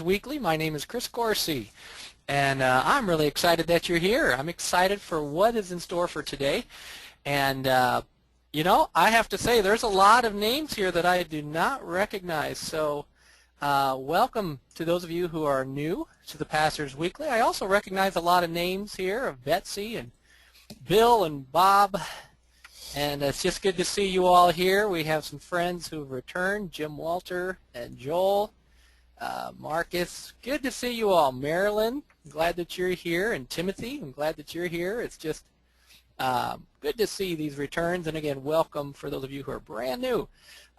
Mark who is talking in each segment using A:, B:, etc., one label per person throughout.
A: Weekly. My name is Chris Coursey, and I'm really excited that you're here. I'm excited for what is in store for today. And, I have to say there's a lot of names here that I do not recognize. So welcome to those of you who are new to the Pastors Weekly. I also recognize a lot of names here of Betsy and Bill and Bob. And it's just good to see you all here. We have some friends who have returned, Jim Walter and Joel. Marcus, good to see you all. Marilyn, I'm glad that you're here. And Timothy, I'm glad that you're here. It's just good to see these returns. And again, welcome for those of you who are brand new.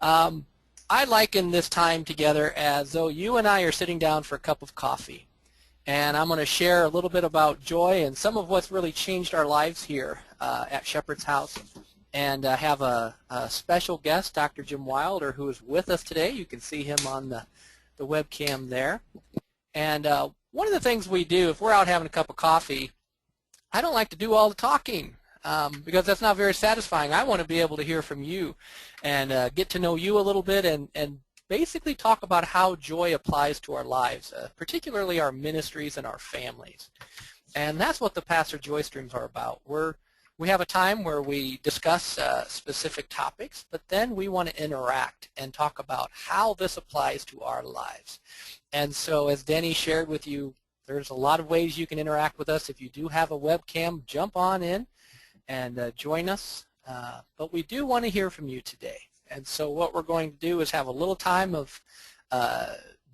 A: I liken this time together as though you and I are sitting down for a cup of coffee. And I'm going to share a little bit about joy and some of what's really changed our lives here at Shepherd's House. And I have a special guest, Dr. Jim Wilder, who is with us today. You can see him on the webcam there. And one of the things we do, if we're out having a cup of coffee, I don't like to do all the talking because that's not very satisfying. I want to be able to hear from you and get to know you a little bit and basically talk about how joy applies to our lives, particularly our ministries and our families. And that's what the Pastor Joy Streams are about. We have a time where we discuss specific topics, but then we want to interact and talk about how this applies to our lives. And so as Denny shared with you, there's a lot of ways you can interact with us. If you do have a webcam, jump on in and join us. But we do want to hear from you today. And so what we're going to do is have a little time of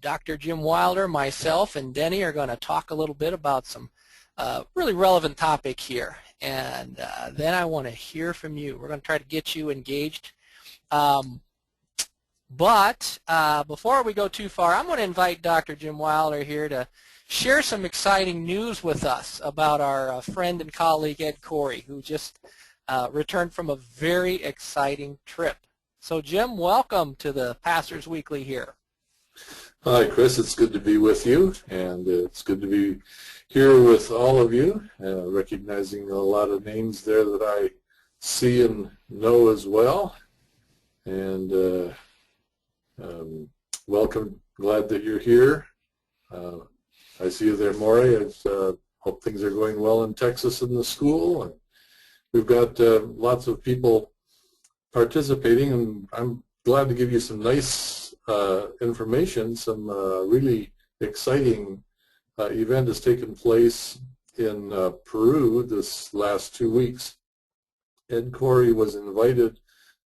A: Dr. Jim Wilder, myself, and Denny are going to talk a little bit about some really relevant topic here. And then I want to hear from you. We're going to try to get you engaged. But before we go too far, I'm going to invite Dr. Jim Wilder here to share some exciting news with us about our friend and colleague Ed Corey, who just returned from a very exciting trip. So Jim, welcome to the Pastors Weekly here.
B: Hi, Chris. It's good to be with you, and it's good to be here with all of you, recognizing a lot of names there that I see and know as well. And welcome. Glad that you're here. I see you there, Maury. I hope things are going well in Texas in the school. And we've got lots of people participating, and I'm glad to give you some nice information. Some really exciting event has taken place in Peru this last 2 weeks. Ed Corey was invited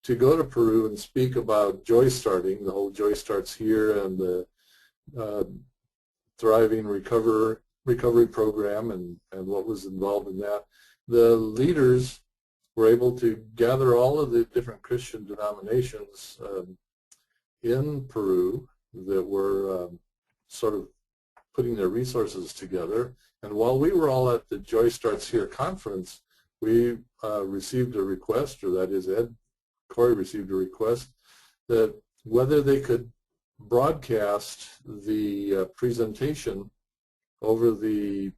B: to go to Peru and speak about Joy Starting, the whole Joy Starts Here, and the Thriving Recovery Program and what was involved in that. The leaders were able to gather all of the different Christian denominations in Peru that were sort of putting their resources together. And while we were all at the Joy Starts Here conference, we received a request, or that is Ed Corey received a request, that whether they could broadcast the presentation over the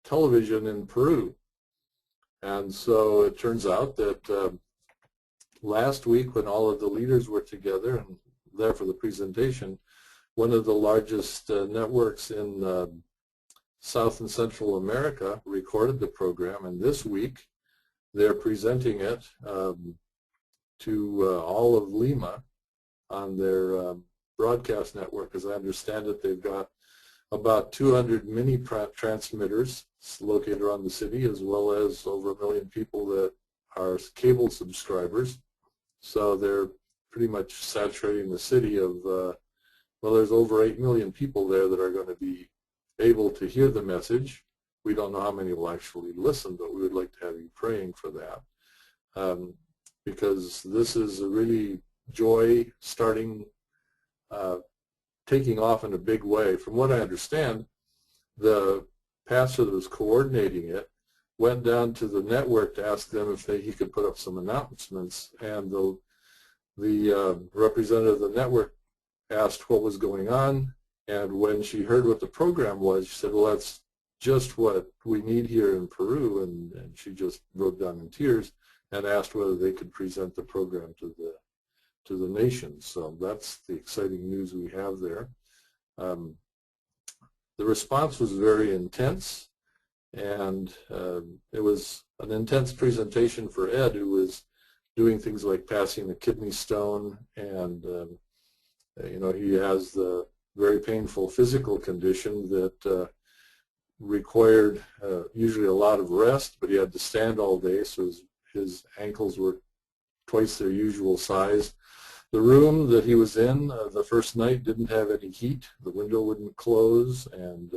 B: television in Peru. And so it turns out that last week when all of the leaders were together and there for the presentation, one of the largest networks in South and Central America recorded the program, and this week they're presenting it to all of Lima on their broadcast network. As I understand it, they've got about 200 mini transmitters located around the city, as well as over 1 million people that are cable subscribers. So they're pretty much saturating the city of, well, there's over 8 million people there that are going to be able to hear the message. We don't know how many will actually listen, but we would like to have you praying for that, because this is a really joy starting, taking off in a big way. From what I understand, the pastor that was coordinating it went down to the network to ask them if he could put up some announcements, and the representative of the network asked what was going on, and when she heard what the program was, she said, well, that's just what we need here in Peru, and she just broke down in tears and asked whether they could present the program to the nation. So that's the exciting news we have there. The response was very intense, and it was an intense presentation for Ed, who was doing things like passing a kidney stone, and he has the very painful physical condition that required usually a lot of rest, but he had to stand all day, so his ankles were twice their usual size. The room that he was in the first night didn't have any heat. The window wouldn't close, and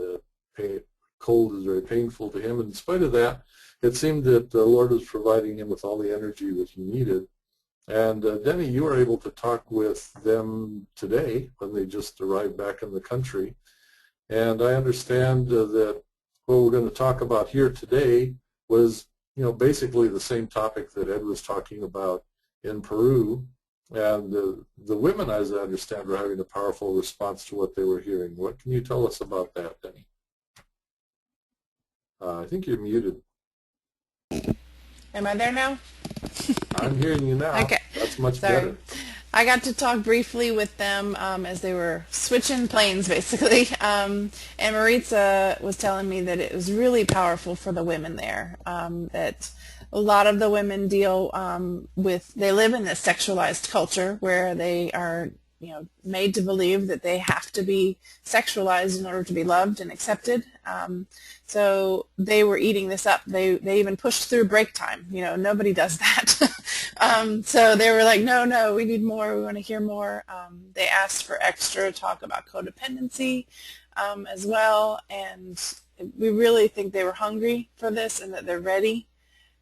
B: cold is very painful to him. And in spite of that, it seemed that the Lord was providing him with all the energy that he needed. And Denny, you were able to talk with them today when they just arrived back in the country. And I understand that what we're going to talk about here today was, basically the same topic that Ed was talking about in Peru. And the women, as I understand, were having a powerful response to what they were hearing. What can you tell us about that, Denny? I think you're muted.
C: Am I there now?
B: I'm hearing you now.
C: Okay.
B: That's much
C: Sorry.
B: better.
C: I got to talk briefly with them as they were switching planes, basically. And Maritza was telling me that it was really powerful for the women there, that a lot of the women deal they live in this sexualized culture where they are, made to believe that they have to be sexualized in order to be loved and accepted. So they were eating this up. They even pushed through break time. Nobody does that. So they were like, no, we need more. We want to hear more. They asked for extra talk about codependency as well. And we really think they were hungry for this and that they're ready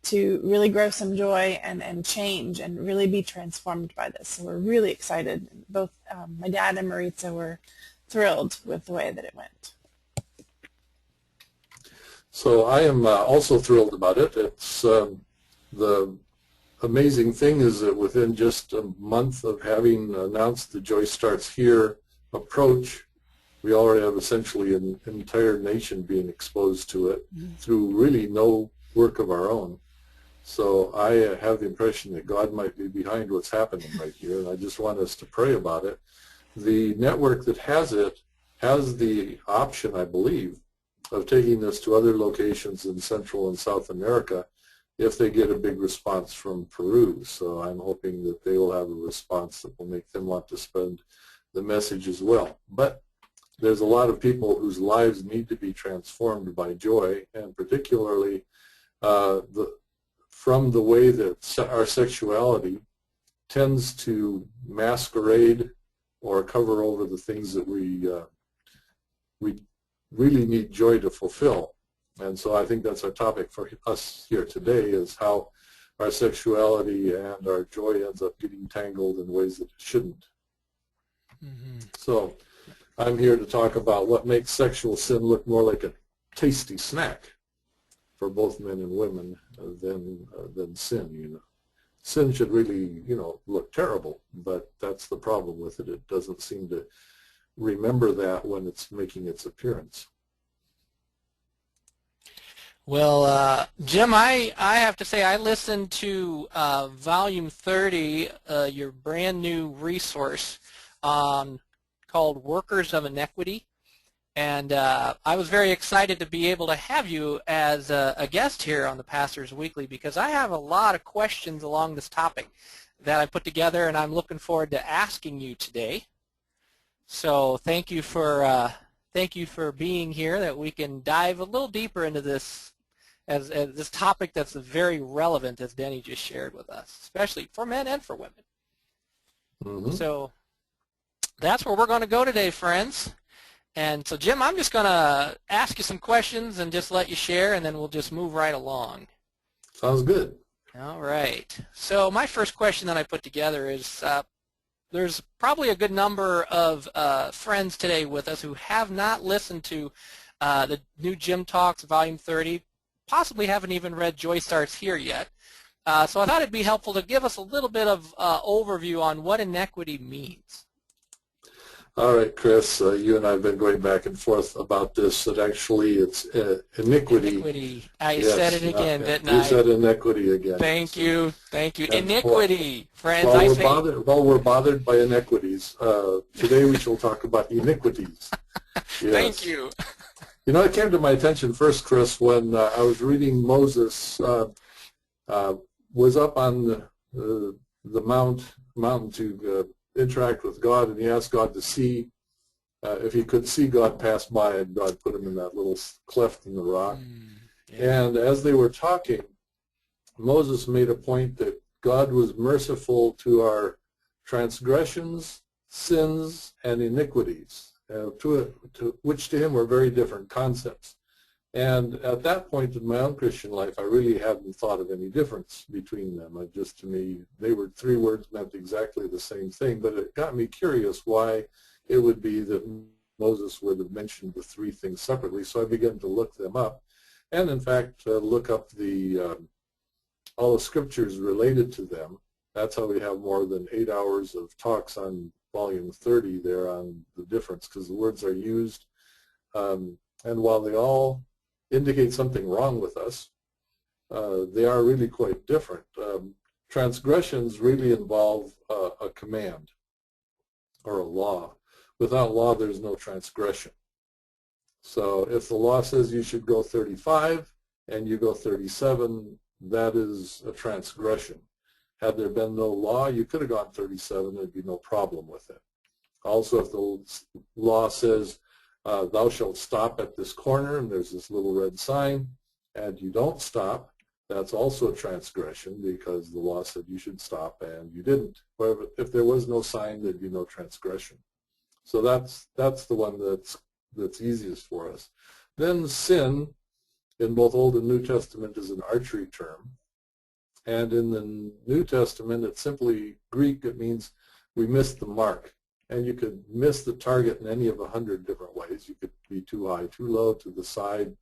C: to really grow some joy and change and really be transformed by this. So we're really excited. Both my dad and Maritza were thrilled with the way that it went.
B: So I am also thrilled about it. It's the amazing thing is that within just a month of having announced the Joy Starts Here approach, we already have essentially an entire nation being exposed to it through really no work of our own. So I have the impression that God might be behind what's happening right here, and I just want us to pray about it. The network that has it has the option, I believe, of taking this to other locations in Central and South America if they get a big response from Peru. So I'm hoping that they will have a response that will make them want to spread the message as well. But there's a lot of people whose lives need to be transformed by joy, and particularly from the way that our sexuality tends to masquerade or cover over the things that we really need joy to fulfill. And so I think that's our topic for us here today, is how our sexuality and our joy ends up getting tangled in ways that it shouldn't. So I'm here to talk about what makes sexual sin look more like a tasty snack for both men and women than sin. Sin should really, look terrible, but that's the problem with it. It doesn't seem to remember that when it's making its appearance.
A: Well, Jim, I have to say I listened to Volume 30, your brand new resource called Workers of Iniquity. And I was very excited to be able to have you as a guest here on the Pastor's Weekly, because I have a lot of questions along this topic that I put together, and I'm looking forward to asking you today. So thank you for being here, that we can dive a little deeper into this as this topic that's very relevant, as Denny just shared with us, especially for men and for women. So that's where we're going to go today, friends. And so, Jim, I'm just going to ask you some questions and just let you share, and then we'll just move right along.
B: Sounds good.
A: All right. So my first question that I put together is, there's probably a good number of friends today with us who have not listened to the new Jim Talks Volume 30, possibly haven't even read Joy Starts Here yet. So I thought it'd be helpful to give us a little bit of overview on what iniquity means.
B: All right, Chris, you and I have been going back and forth about this, that actually it's iniquity.
A: Iniquity. I said
B: Yes,
A: it again, didn't
B: you
A: I?
B: said iniquity again.
A: Thank
B: So,
A: you. Thank you.
B: and
A: Iniquity. Friends,
B: while
A: I
B: we're
A: say
B: bothered, by iniquities, today we shall talk about iniquities. Yes.
A: thank you.
B: You know, it came to my attention first, Chris, when I was reading Moses was up on the mountain to interact with God, and he asked God to see if he could see God pass by, and God put him in that little cleft in the rock.
A: Yeah.
B: And as they were talking, Moses made a point that God was merciful to our transgressions, sins, and iniquities, which to him were very different concepts. And at that point in my own Christian life, I really hadn't thought of any difference between them. Just to me, they were three words meant exactly the same thing, but it got me curious why it would be that Moses would have mentioned the three things separately. So I began to look them up, and in fact, look up all the scriptures related to them. That's how we have more than 8 hours of talks on volume 30 there on the difference, because the words are used, and while they all indicate something wrong with us, they are really quite different. Transgressions really involve a command or a law. Without law, there's no transgression. So if the law says you should go 35 and you go 37, that is a transgression. Had there been no law, you could have gone 37, there'd be no problem with it. Also, if the law says thou shalt stop at this corner, and there's this little red sign, and you don't stop, that's also a transgression because the law said you should stop and you didn't. However, if there was no sign, there'd be no transgression. So that's the one that's easiest for us. Then sin, in both Old and New Testament, is an archery term. And in the New Testament, it's simply Greek. It means we missed the mark. And you could miss the target in any of 100 different ways. You could be too high, too low, to the side,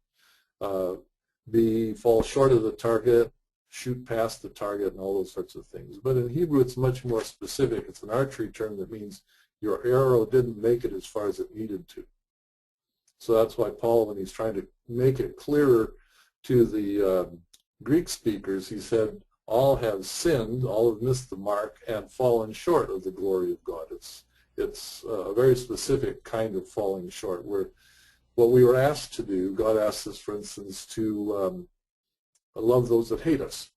B: fall short of the target, shoot past the target, and all those sorts of things. But in Hebrew, it's much more specific. It's an archery term that means your arrow didn't make it as far as it needed to. So that's why Paul, when he's trying to make it clearer to the Greek speakers, he said, all have sinned, all have missed the mark, and fallen short of the glory of God. It's a very specific kind of falling short, where what we were asked to do, God asked us, for instance, to love those that hate us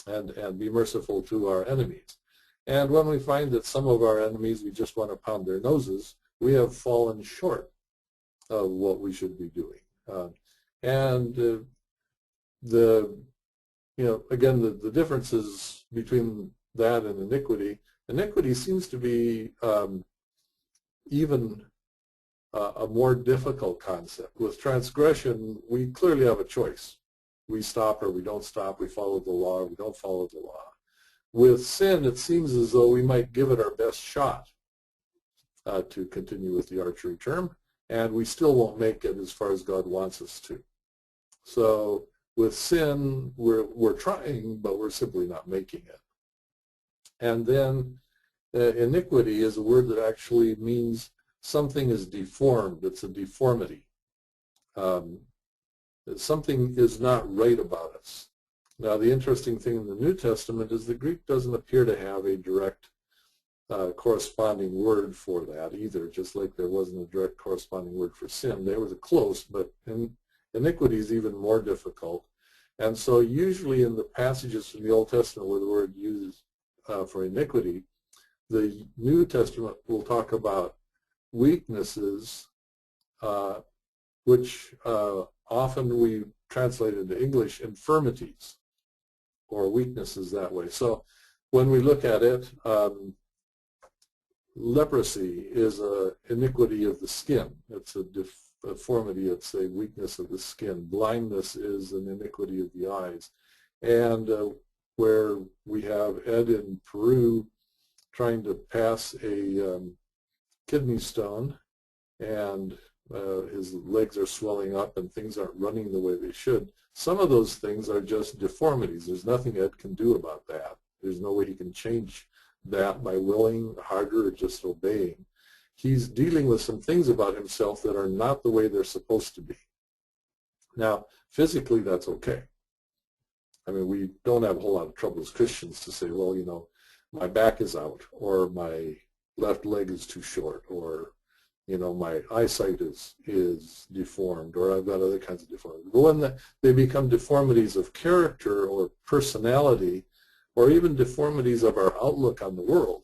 B: and be merciful to our enemies. And when we find that some of our enemies, we just want to pound their noses, we have fallen short of what we should be doing. Again, the differences between that and iniquity. Iniquity seems to be even a more difficult concept. With transgression, we clearly have a choice. We stop or we don't stop. We follow the law or we don't follow the law. With sin, it seems as though we might give it our best shot, to continue with the archery term, and we still won't make it as far as God wants us to. So with sin, we're trying, but we're simply not making it. And then iniquity is a word that actually means something is deformed. It's a deformity. Something is not right about us. Now, the interesting thing in the New Testament is the Greek doesn't appear to have a direct corresponding word for that either, just like there wasn't a direct corresponding word for sin. They were close, but iniquity is even more difficult. And so usually in the passages from the Old Testament where the word used for iniquity, the New Testament will talk about weaknesses, which often we translate into English infirmities or weaknesses that way. So when we look at it, leprosy is an iniquity of the skin. It's a deformity. It's a weakness of the skin. Blindness is an iniquity of the eyes. And where we have Ed in Peru trying to pass a kidney stone, and his legs are swelling up and things aren't running the way they should. Some of those things are just deformities. There's nothing Ed can do about that. There's no way he can change that by willing harder or just obeying. he's dealing with some things about himself that are not the way they're supposed to be. Now, physically, that's okay. I mean, we don't have a whole lot of trouble as Christians to say, well, you know, my back is out, or my left leg is too short, or, you know, my eyesight is deformed, or I've got other kinds of deformities. But when they become deformities of character or personality, or even deformities of our outlook on the world,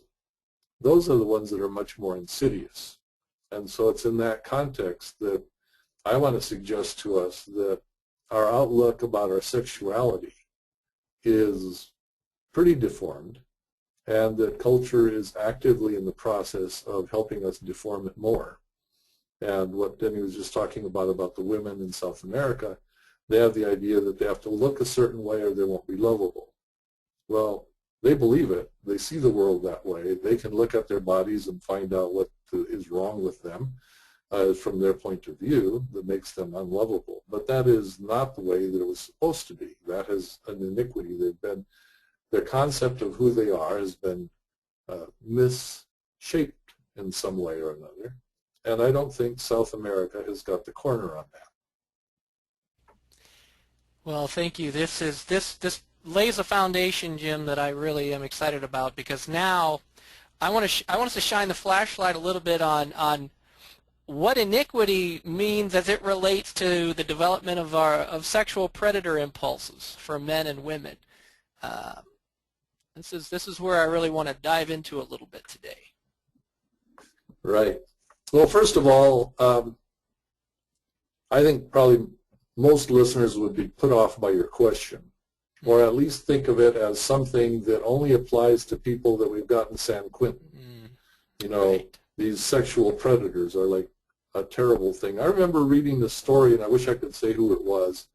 B: those are the ones that are much more insidious. And so it's in that context that I want to suggest to us that our outlook about our sexuality is pretty deformed, and that culture is actively in the process of helping us deform it more. And what Denny was just talking about the women in South America, they have the idea that they have to look a certain way or they won't be lovable. Well, they believe it. They see the world that way. They can look at their bodies and find out what is wrong with them from their point of view that makes them unlovable. But that is not the way that it was supposed to be. That is an iniquity. Their concept of who they are has been misshaped in some way or another. And I don't think South America has got the corner on that.
A: Well, thank you. This lays a foundation, Jim, that I really am excited about, because now I want us to shine the flashlight a little bit on what iniquity means as it relates to the development of sexual predator impulses for men and women. This is where I really want to dive into a little bit today.
B: Right. Well, first of all, I think probably most listeners would be put off by your question, or at least think of it as something that only applies to people that we've got in San Quentin. You know, right. These sexual predators are like a terrible thing. I remember reading the story, and I wish I could say who it was,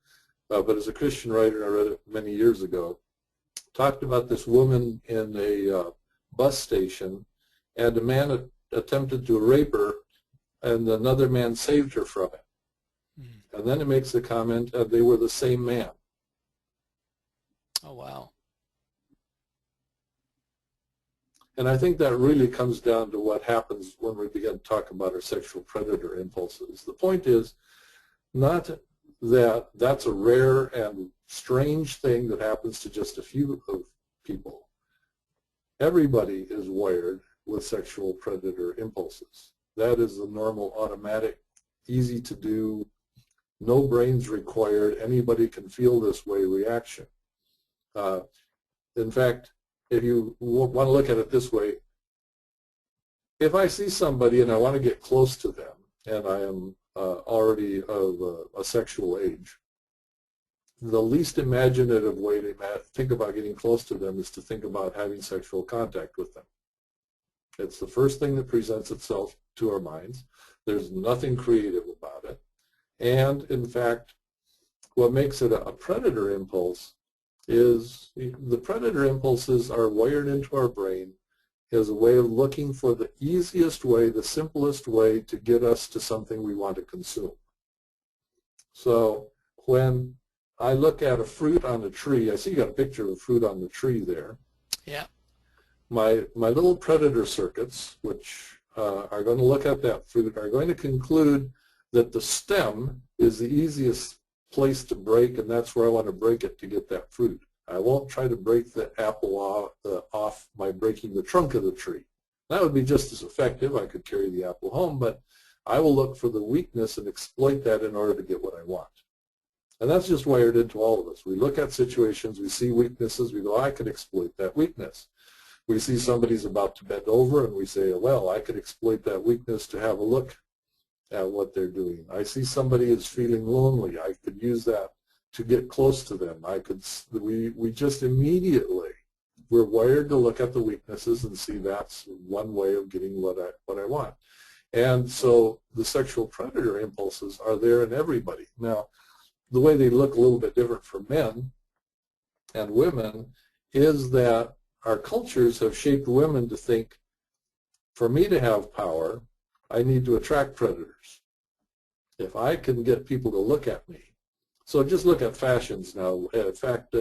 B: but as a Christian writer, I read it many years ago, talked about this woman in a bus station, and a man attempted to rape her, and another man saved her from it. And then it makes the comment, they were the same man.
A: Oh, wow.
B: And I think that really comes down to what happens when we begin to talk about our sexual predator impulses. The point is not that that's a rare and strange thing that happens to just a few of people. Everybody is wired with sexual predator impulses. That is the normal, automatic, easy to do, no brains required, anybody can feel this way reaction. In fact, if you want to look at it this way, if I see somebody and I want to get close to them, and I am already of a sexual age, the least imaginative way to think about getting close to them is to think about having sexual contact with them. It's the first thing that presents itself to our minds. There's nothing creative about it. And in fact, what makes it a predator impulse is the predator impulses are wired into our brain as a way of looking for the easiest way, the simplest way to get us to something we want to consume. So when I look at a fruit on a tree, I see you got a picture of a fruit on the tree there.
A: Yeah.
B: My little predator circuits, which are going to look at that fruit, are going to conclude that the stem is the easiest place to break, and that's where I want to break it to get that fruit. I won't try to break the apple off by breaking the trunk of the tree. That would be just as effective. I could carry the apple home, but I will look for the weakness and exploit that in order to get what I want. And that's just wired into all of us. We look at situations, we see weaknesses, we go, I could exploit that weakness. We see somebody's about to bend over, and we say, well, I could exploit that weakness to have a look at what they're doing. I see somebody is feeling lonely. I could use that to get close to them. We just immediately, we're wired to look at the weaknesses and see that's one way of getting what I want. And so the sexual predator impulses are there in everybody. Now, the way they look a little bit different for men and women is that our cultures have shaped women to think, for me to have power, I need to attract predators. If I can get people to look at me. So just look at fashions now. In fact,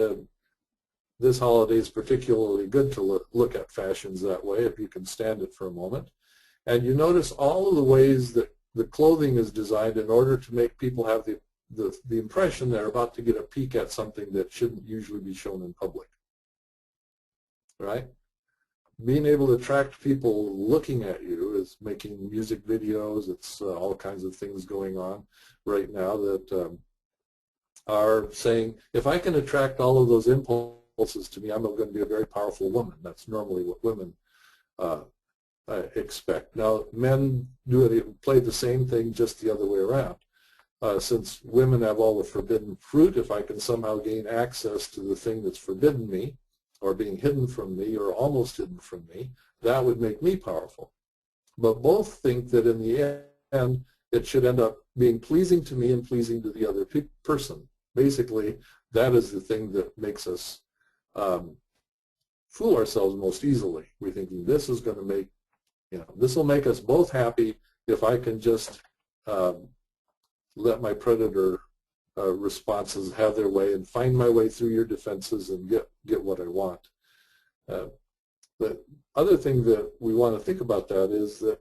B: this holiday is particularly good to look at fashions that way, if you can stand it for a moment. And you notice all of the ways that the clothing is designed in order to make people have the impression they're about to get a peek at something that shouldn't usually be shown in public, right? Being able to attract people looking at you is making music videos. It's all kinds of things going on right now that are saying, if I can attract all of those impulses to me, I'm going to be a very powerful woman. That's normally what women expect. Now, men play the same thing, just the other way around. Since women have all the forbidden fruit, if I can somehow gain access to the thing that's forbidden me, or being hidden from me, or almost hidden from me, that would make me powerful. But both think that in the end, it should end up being pleasing to me and pleasing to the other person. Basically, that is the thing that makes us fool ourselves most easily. We're thinking this is going to make, this will make us both happy if I can just let my predator responses have their way and find my way through your defenses and get what I want. The other thing that we want to think about that is that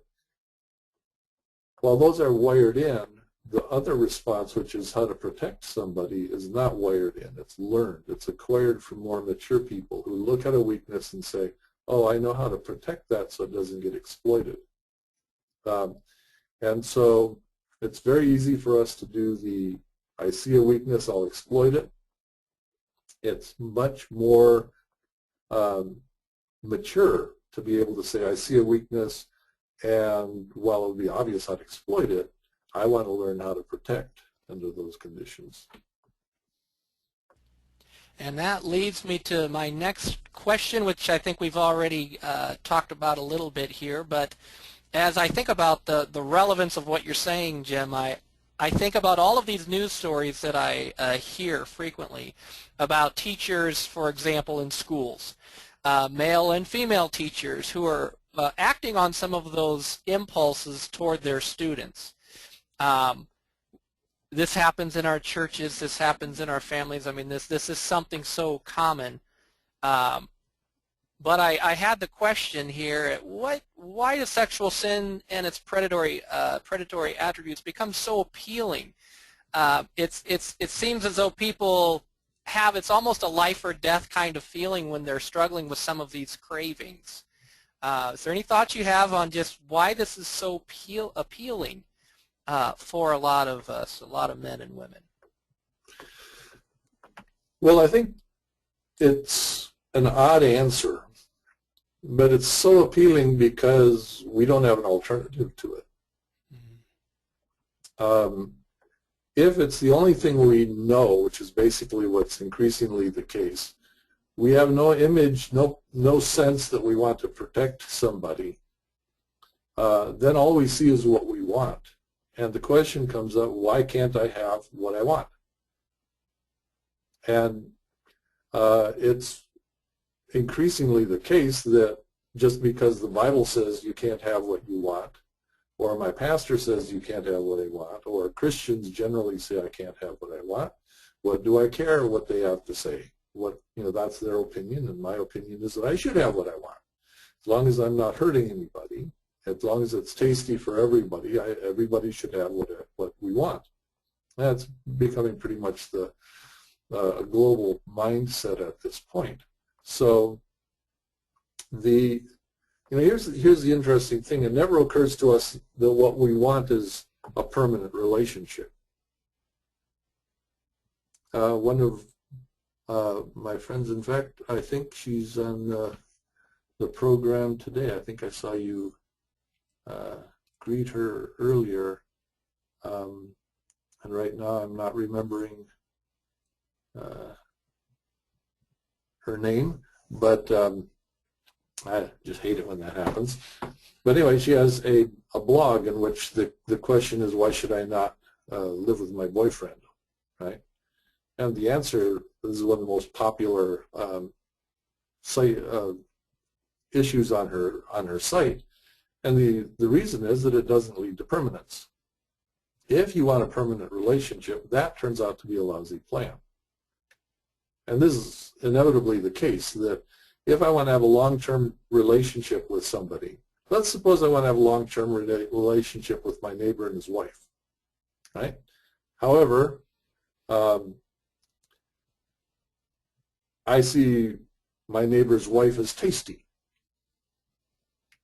B: while those are wired in, the other response, which is how to protect somebody, is not wired in. It's learned. It's acquired from more mature people who look at a weakness and say, oh, I know how to protect that so it doesn't get exploited. And so it's very easy for us to do the, I see a weakness, I'll exploit it. It's much more mature to be able to say, I see a weakness, and while it would be obvious how to exploit it, I want to learn how to protect under those conditions.
A: And that leads me to my next question, which I think we've already talked about a little bit here. But as I think about the relevance of what you're saying, Jim, I think about all of these news stories that I hear frequently about teachers, for example, in schools, male and female teachers who are acting on some of those impulses toward their students. This happens in our churches. This happens in our families. I mean, this is something so common. But I had the question here: why does sexual sin and its predatory attributes become so appealing? It seems as though people have, it's almost a life or death kind of feeling when they're struggling with some of these cravings. Is there any thoughts you have on just why this is so appealing for a lot of us, a lot of men and women?
B: Well, I think it's an odd answer, but it's so appealing because we don't have an alternative to it. Mm-hmm. If it's the only thing we know, which is basically what's increasingly the case, we have no image, no sense that we want to protect somebody, then all we see is what we want. And the question comes up, why can't I have what I want? And it's increasingly the case that just because the Bible says you can't have what you want, or my pastor says you can't have what I want, or Christians generally say I can't have what I want, what do I care what they have to say? That's their opinion, and my opinion is that I should have what I want. As long as I'm not hurting anybody, as long as it's tasty for everybody, everybody should have what we want. That's becoming pretty much the global mindset at this point. So here's the interesting thing. It never occurs to us that what we want is a permanent relationship. One of my friends, in fact, I think she's on the program today. I think I saw you greet her earlier, and right now I'm not remembering her name, but I just hate it when that happens. But anyway, she has a blog in which the question is, why should I not live with my boyfriend, right? And the answer, this is one of the most popular issues on her site, and the reason is that it doesn't lead to permanence. If you want a permanent relationship, that turns out to be a lousy plan. And this is inevitably the case, that if I want to have a long-term relationship with somebody, let's suppose I want to have a long-term relationship with my neighbor and his wife, right? However, I see my neighbor's wife as tasty.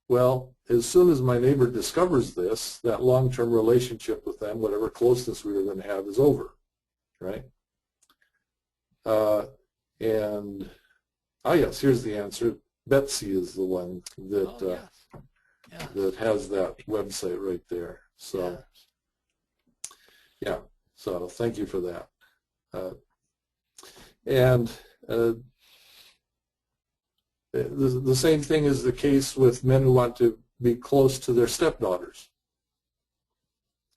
B: Well, as soon as my neighbor discovers this, that long-term relationship with them, whatever closeness we were going to have, is over, right? And, oh yes, here's the answer. Betsy is the one that that has that website right there. So, yeah. So thank you for that. The same thing is the case with men who want to be close to their stepdaughters.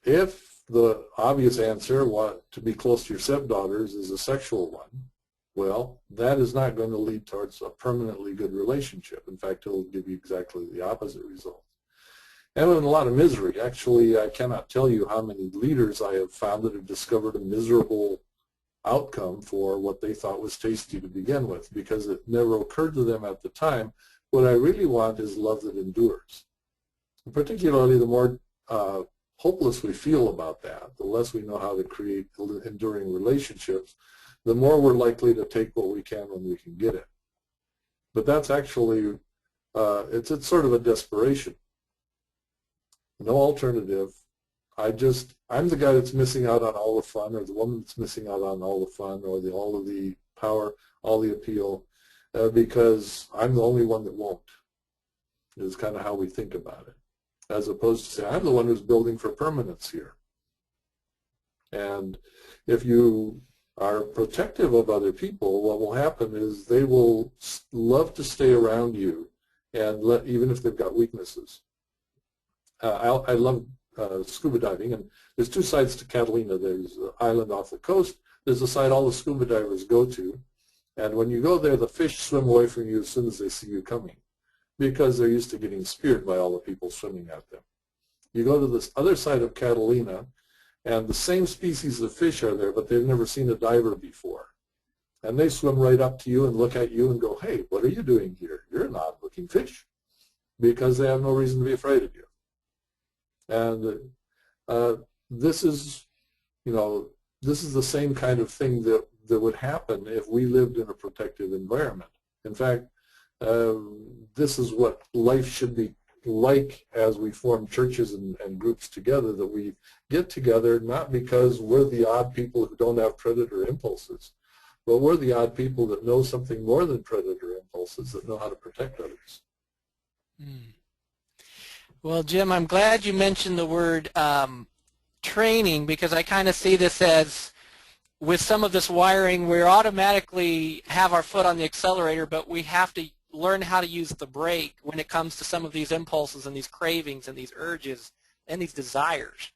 B: If the obvious answer, to be close to your stepdaughters, is a sexual one, well, that is not going to lead towards a permanently good relationship. In fact, it will give you exactly the opposite result. And in a lot of misery. Actually, I cannot tell you how many leaders I have found that have discovered a miserable outcome for what they thought was tasty to begin with, because it never occurred to them at the time. What I really want is love that endures. And particularly the more hopeless we feel about that, the less we know how to create enduring relationships, the more we're likely to take what we can when we can get it. But that's actually, it's sort of a desperation. No alternative. I'm the guy that's missing out on all the fun, or the woman that's missing out on all the fun, or all of the power, all the appeal, because I'm the only one that won't, is kind of how we think about it. As opposed to say, I'm the one who's building for permanence here. And if you are protective of other people, what will happen is they will love to stay around you, and even if they've got weaknesses. I love scuba diving, and there's two sides to Catalina. There's the island off the coast. There's the side all the scuba divers go to, and when you go there, the fish swim away from you as soon as they see you coming, because they're used to getting speared by all the people swimming at them. You go to this other side of Catalina, and the same species of fish are there, but they've never seen a diver before. And they swim right up to you and look at you and go, hey, what are you doing here? You're an odd-looking fish, because they have no reason to be afraid of you. And this is the same kind of thing that would happen if we lived in a protective environment. In fact, this is what life should be like as we form churches and groups together, that we get together not because we're the odd people who don't have predator impulses, but we're the odd people that know something more than predator impulses, that know how to protect others.
A: Mm. Well, Jim, I'm glad you mentioned the word training, because I kind of see this as, with some of this wiring, we automatically have our foot on the accelerator, but we have to learn how to use the brake when it comes to some of these impulses and these cravings and these urges and these desires.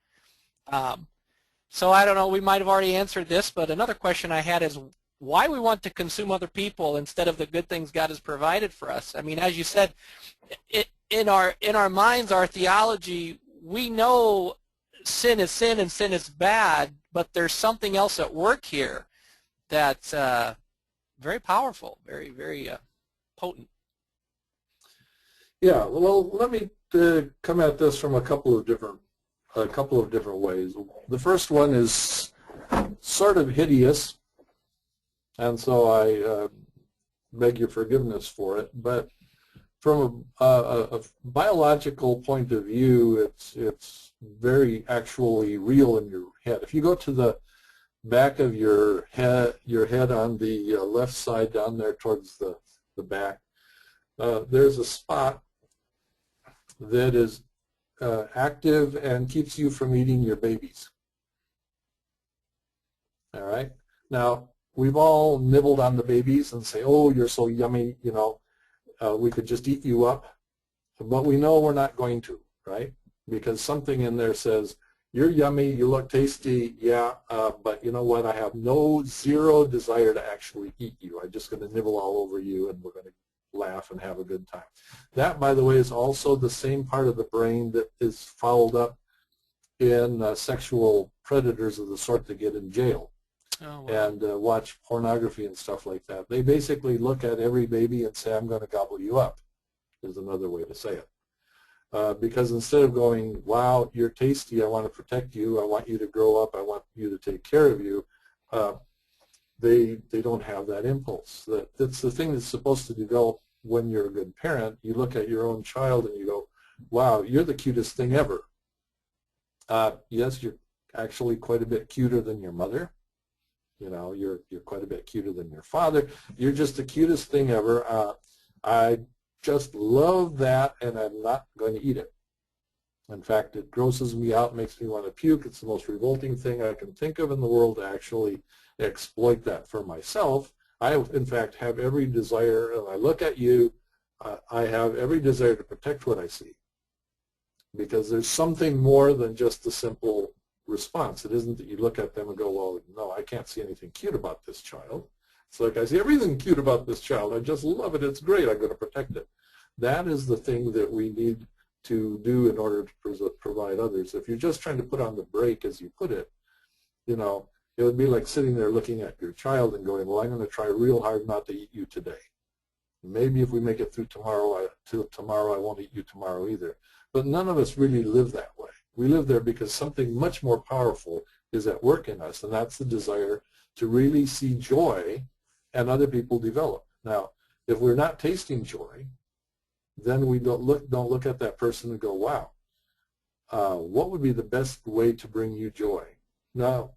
A: So I don't know, we might have already answered this, but another question I had is why we want to consume other people instead of the good things God has provided for us. I mean, as you said, in our minds, our theology, we know sin is sin and sin is bad, but there's something else at work here that's very powerful, very, very potent.
B: Yeah, well, let me come at this from a couple of different ways. The first one is sort of hideous, and so I beg your forgiveness for it, but from a biological point of view, it's very actually real in your head. If you go to the back of your head on the left side down there towards the back, there's a spot that is active and keeps you from eating your babies. All right? Now, we've all nibbled on the babies and say, oh, you're so yummy, you know. We could just eat you up, but we know we're not going to, right? Because something in there says, you're yummy, you look tasty, yeah, but you know what, I have zero desire to actually eat you. I'm just going to nibble all over you, and we're going to laugh and have a good time. That, by the way, is also the same part of the brain that is fouled up in sexual predators of the sort that get in jail. Oh, wow. And watch pornography and stuff like that. They basically look at every baby and say, I'm going to gobble you up, is another way to say it. Because instead of going, wow, you're tasty, I want to protect you, I want you to grow up, I want you to take care of you, they don't have that impulse. That's the thing that's supposed to develop when you're a good parent. You look at your own child and you go, wow, you're the cutest thing ever. Yes, you're actually quite a bit cuter than your mother. You know, you're quite a bit cuter than your father. You're just the cutest thing ever. I just love that, and I'm not going to eat it. In fact, it grosses me out, makes me want to puke. It's the most revolting thing I can think of in the world to actually exploit that for myself. I, in fact, have every desire, and I look at you, I have every desire to protect what I see, because there's something more than just the simple response. It isn't that you look at them and go, well, no, I can't see anything cute about this child. It's like, I see everything cute about this child. I just love it. It's great. I'm going to protect it. That is the thing that we need to do in order to provide others. If you're just trying to put on the brake, as you put it, you know, it would be like sitting there looking at your child and going, well, I'm going to try real hard not to eat you today. Maybe if we make it through tomorrow, till tomorrow, I won't eat you tomorrow either. But none of us really live that way. We live there because something much more powerful is at work in us, and that's the desire to really see joy and other people develop. Now, if we're not tasting joy, then we don't look at that person and go, wow, what would be the best way to bring you joy? Now,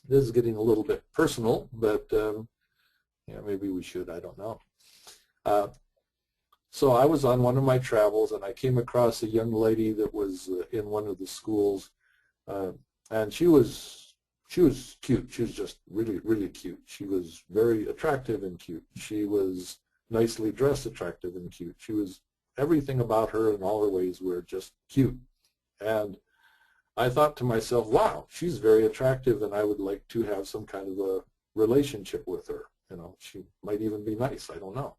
B: this is getting a little bit personal, but yeah, maybe we should, I don't know. So I was on one of my travels, and I came across a young lady that was in one of the schools, and she was cute. She was just really, really cute. She was very attractive and cute. She was nicely dressed, attractive and cute. She was, everything about her in all her ways were just cute. And I thought to myself, wow, she's very attractive, and I would like to have some kind of a relationship with her. You know, she might even be nice. I don't know.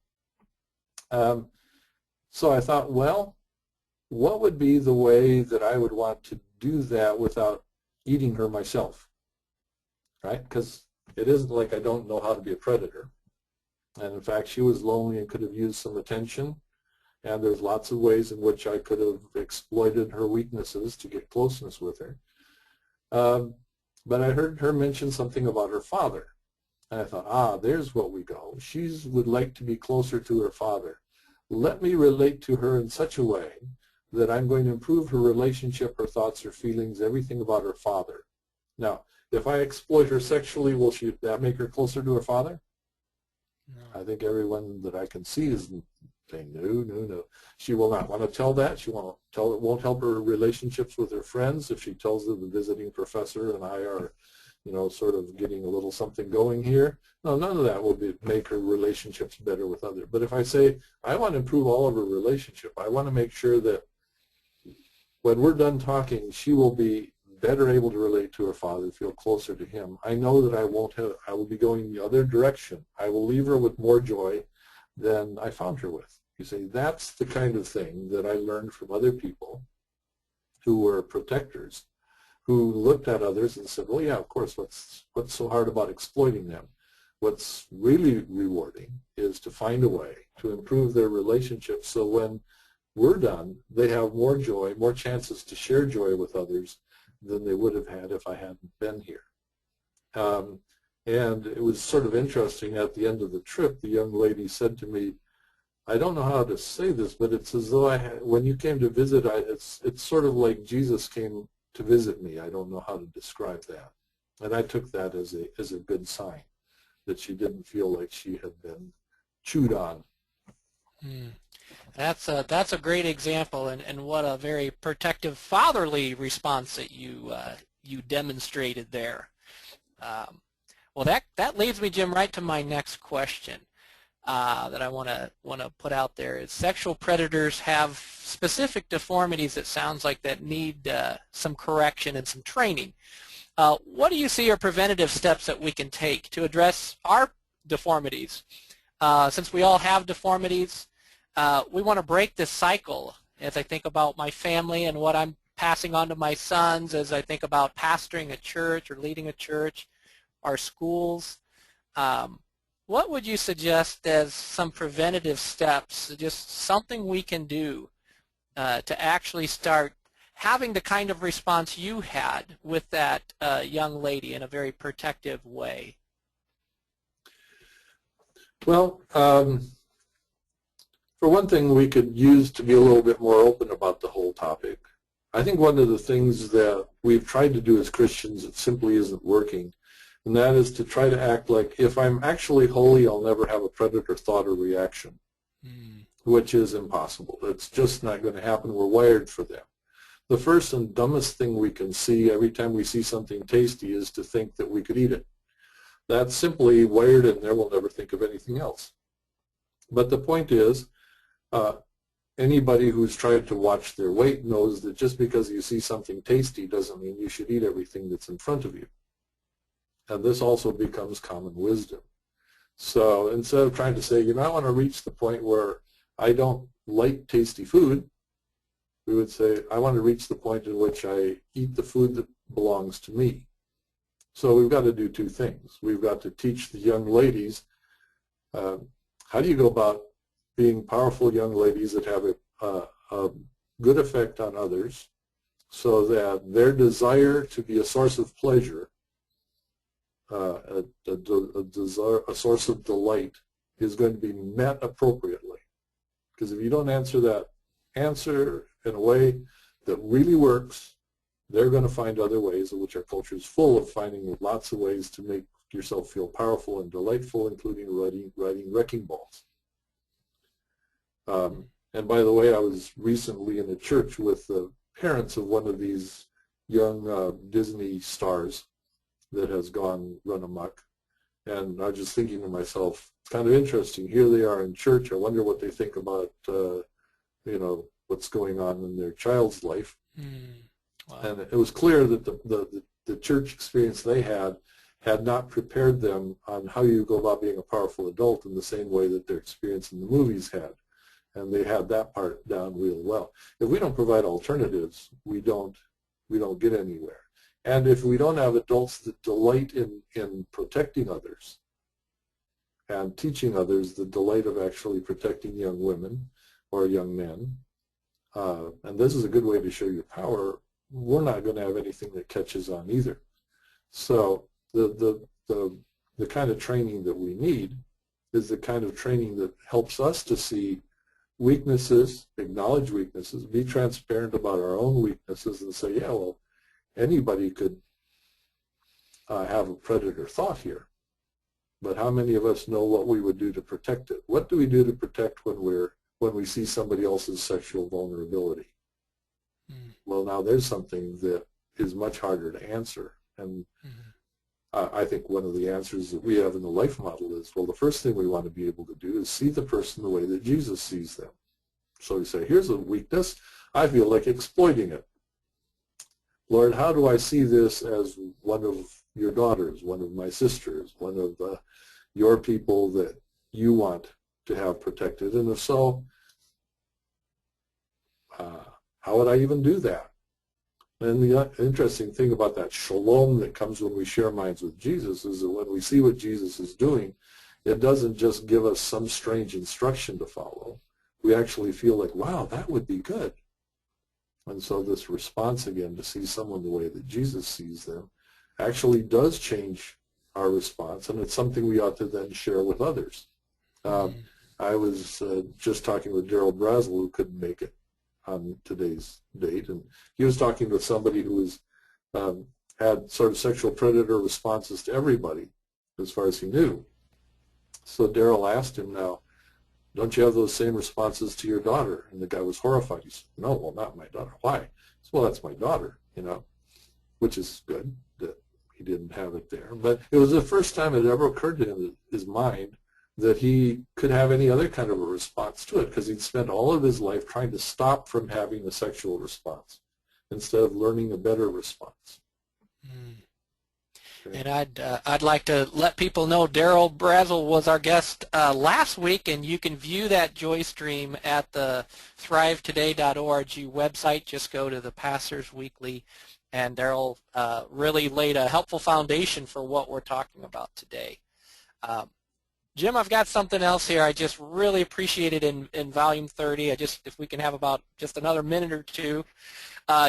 B: So I thought, well, what would be the way that I would want to do that without eating her myself, right? Because it isn't like I don't know how to be a predator. And in fact, she was lonely and could have used some attention. And there's lots of ways in which I could have exploited her weaknesses to get closeness with her. But I heard her mention something about her father. And I thought, there's what we go. She would like to be closer to her father. Let me relate to her in such a way that I'm going to improve her relationship, her thoughts, her feelings, everything about her father. Now, if I exploit her sexually, will that make her closer to her father? No. I think everyone that I can see is saying, no. She will not want to tell that. She won't tell. It won't help her relationships with her friends if she tells them the visiting professor and I are, you know, sort of getting a little something going here. No, none of that will make her relationships better with others. But if I say, I want to improve all of her relationship, I want to make sure that when we're done talking, she will be better able to relate to her father, feel closer to him. I know that I will be going the other direction. I will leave her with more joy than I found her with. You see, that's the kind of thing that I learned from other people who were protectors, who looked at others and said, well, yeah, of course, what's so hard about exploiting them? What's really rewarding is to find a way to improve their relationships so when we're done, they have more joy, more chances to share joy with others than they would have had if I hadn't been here. And it was sort of interesting, at the end of the trip, the young lady said to me, I don't know how to say this, but it's as though when you came to visit, it's sort of like Jesus came to visit me. I don't know how to describe that. And I took that as a good sign, that she didn't feel like she had been chewed on.
A: That's a great example, and what a very protective fatherly response that you demonstrated there. Well, that leads me, Jim, right to my next question that I want to put out there. Is sexual predators have specific deformities that sounds like that need some correction and some training. What do you see are preventative steps that we can take to address our deformities? Since we all have deformities, we want to break this cycle. As I think about my family and what I'm passing on to my sons, as I think about pastoring a church or leading a church, our schools, what would you suggest as some preventative steps, just something we can do to actually start having the kind of response you had with that young lady in a very protective way?
B: Well, for one thing, we could use to be a little bit more open about the whole topic. I think one of the things that we've tried to do as Christians that simply isn't working, and that is to try to act like if I'm actually holy, I'll never have a predator thought or reaction, which is impossible. It's just not going to happen. We're wired for them. The first and dumbest thing we can see every time we see something tasty is to think that we could eat it. That's simply wired in there. We'll never think of anything else. But the point is, anybody who's tried to watch their weight knows that just because you see something tasty doesn't mean you should eat everything that's in front of you. And this also becomes common wisdom. So instead of trying to say, you know, I want to reach the point where I don't like tasty food, we would say, I want to reach the point in which I eat the food that belongs to me. So we've got to do two things. We've got to teach the young ladies, how do you go about being powerful young ladies that have a good effect on others so that their desire to be a source of pleasure, a source of delight, is going to be met appropriately. Because if you don't answer that answer in a way that really works, they're going to find other ways, which our culture is full of, finding lots of ways to make yourself feel powerful and delightful, including riding wrecking balls. And by the way, I was recently in a church with the parents of one of these young Disney stars that has gone run amok. And I was just thinking to myself, it's kind of interesting. Here they are in church. I wonder what they think about, you know, what's going on in their child's life. Wow. And it was clear that the church experience they had not prepared them on how you go about being a powerful adult in the same way that their experience in the movies had. And they had that part down real well. If we don't provide alternatives, we don't get anywhere. And if we don't have adults that delight in protecting others and teaching others the delight of actually protecting young women or young men, and this is a good way to show your power, we're not going to have anything that catches on either. So the kind of training that we need is the kind of training that helps us to see weaknesses, acknowledge weaknesses, be transparent about our own weaknesses, and say, yeah, well, anybody could have a predator thought here. But how many of us know what we would do to protect it? What do we do to protect when we see somebody else's sexual vulnerability? Well, now there's something that is much harder to answer. And I think one of the answers that we have in the life model is, well, the first thing we want to be able to do is see the person the way that Jesus sees them. So we say, here's a weakness. I feel like exploiting it. Lord, how do I see this as one of your daughters, one of my sisters, one of your people that you want to have protected? And if so, how would I even do that? And the interesting thing about that shalom that comes when we share minds with Jesus is that when we see what Jesus is doing, it doesn't just give us some strange instruction to follow. We actually feel like, wow, that would be good. And so this response again to see someone the way that Jesus sees them actually does change our response, and it's something we ought to then share with others. I was just talking with Daryl Brazel, who couldn't make it on today's date, and he was talking with somebody who was had sort of sexual predator responses to everybody as far as he knew. So Daryl asked him, now, don't you have those same responses to your daughter? And the guy was horrified. He said, no, well, not my daughter. Why? He said, well, that's my daughter, you know, which is good that he didn't have it there. But it was the first time it ever occurred to him, in his mind, that he could have any other kind of a response to it, because he'd spent all of his life trying to stop from having a sexual response instead of learning a better response.
A: And I'd like to let people know Daryl Brazel was our guest last week, and you can view that joy stream at the thrivetoday.org website. Just go to the Pastors Weekly, and Daryl really laid a helpful foundation for what we're talking about today. Jim, I've got something else here. I just really appreciate it in volume 30. If we can have about just another minute or two.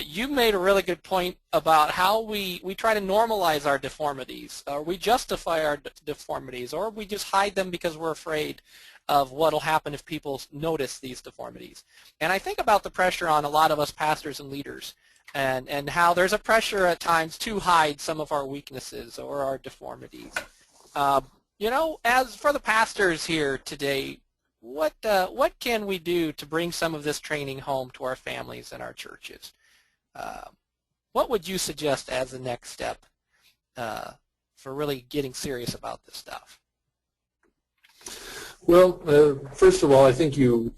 A: You made a really good point about how we try to normalize our deformities, or we justify our deformities, or we just hide them because we're afraid of what will happen if people notice these deformities. And I think about the pressure on a lot of us pastors and leaders, and how there's a pressure at times to hide some of our weaknesses or our deformities. You know, as for the pastors here today, what can we do to bring some of this training home to our families and our churches? What would you suggest as the next step for really getting serious about this stuff?
B: Well, first of all, I think you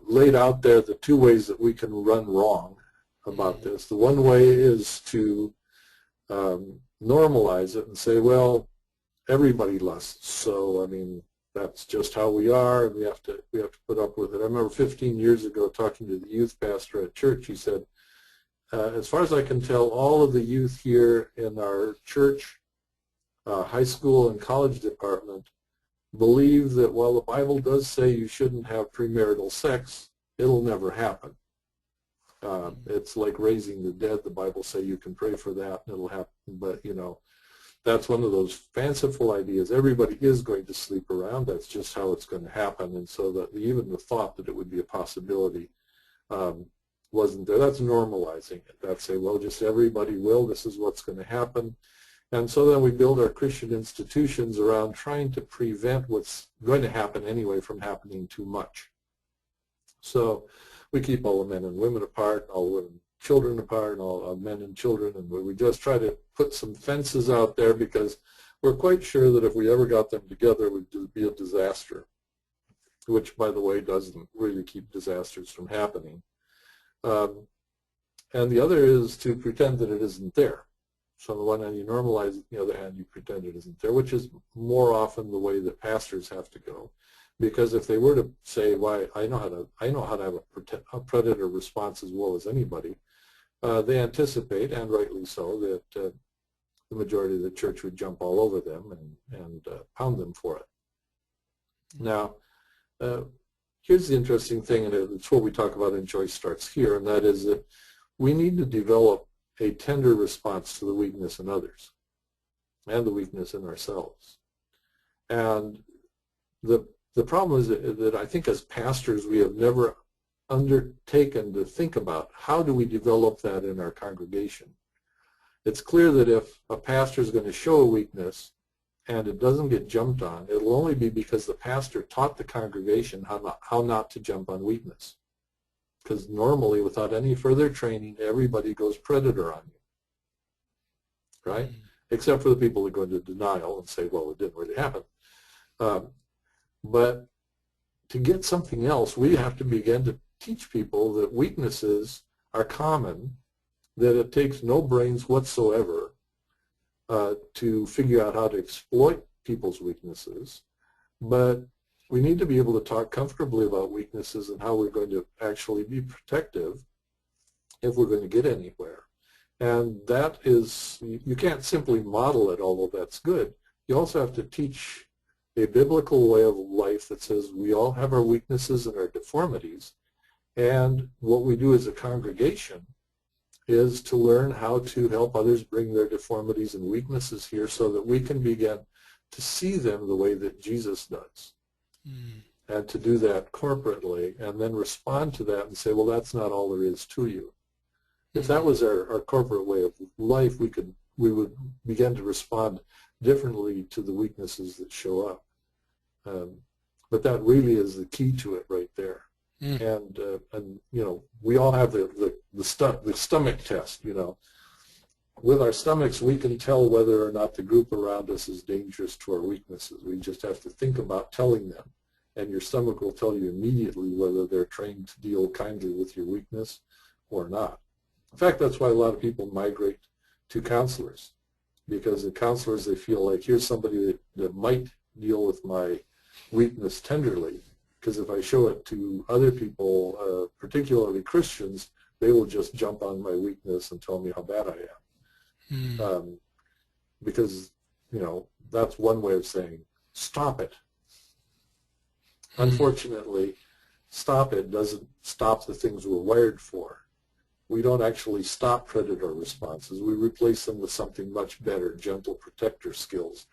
B: laid out there the two ways that we can run wrong about this. The one way is to normalize it and say, well, everybody lusts, so I mean that's just how we are, and we have to put up with it. I remember 15 years ago talking to the youth pastor at church. He said, as far as I can tell, all of the youth here in our church, high school and college department believe that while the Bible does say you shouldn't have premarital sex, it'll never happen. It's like raising the dead. The Bible say you can pray for that and it'll happen, but you know, that's one of those fanciful ideas. Everybody is going to sleep around. That's just how it's going to happen. And so that even the thought that it would be a possibility wasn't there. That's normalizing it. That's saying, well, just everybody will. This is what's going to happen. And so then we build our Christian institutions around trying to prevent what's going to happen anyway from happening too much. So we keep all the men and women apart, all the women and children apart, and all men and children, and we just try to put some fences out there because we're quite sure that if we ever got them together, it would be a disaster, which, by the way, doesn't really keep disasters from happening. And the other is to pretend that it isn't there. So on the one hand, you normalize it, on the other hand, you pretend it isn't there, which is more often the way that pastors have to go. Because if they were to say, "Why, I know how to have a predator response as well as anybody," they anticipate, and rightly so, that the majority of the church would jump all over them and pound them for it. Now, here's the interesting thing, and it's what we talk about in Joy Starts Here, and that is that we need to develop a tender response to the weakness in others and the weakness in ourselves. And the problem is that I think as pastors we have never undertaken to think about how do we develop that in our congregation. It's clear that if a pastor is going to show a weakness and it doesn't get jumped on, it'll only be because the pastor taught the congregation how not to jump on weakness. Because normally, without any further training, everybody goes predator on you, right? Except for the people that go into denial and say, well, it didn't really happen. But to get something else, we have to begin to teach people that weaknesses are common, that it takes no brains whatsoever to figure out how to exploit people's weaknesses, but we need to be able to talk comfortably about weaknesses and how we're going to actually be protective if we're going to get anywhere. And that is, you can't simply model it, although that's good. You also have to teach a biblical way of life that says we all have our weaknesses and our deformities, and what we do as a congregation is to learn how to help others bring their deformities and weaknesses here so that we can begin to see them the way that Jesus does. And to do that corporately and then respond to that and say, well, that's not all there is to you. If that was our corporate way of life, we would begin to respond differently to the weaknesses that show up. But that really is the key to it right there. And we all have the stomach test. With our stomachs, we can tell whether or not the group around us is dangerous to our weaknesses. We just have to think about telling them, and your stomach will tell you immediately whether they're trained to deal kindly with your weakness or not. In fact, that's why a lot of people migrate to counselors, because the counselors, they feel like, here's somebody that might deal with my weakness tenderly, because if I show it to other people, particularly Christians, they will just jump on my weakness and tell me how bad I am. Because, that's one way of saying, stop it. Unfortunately, stop it doesn't stop the things we're wired for. We don't actually stop predator responses. We replace them with something much better, gentle protector skills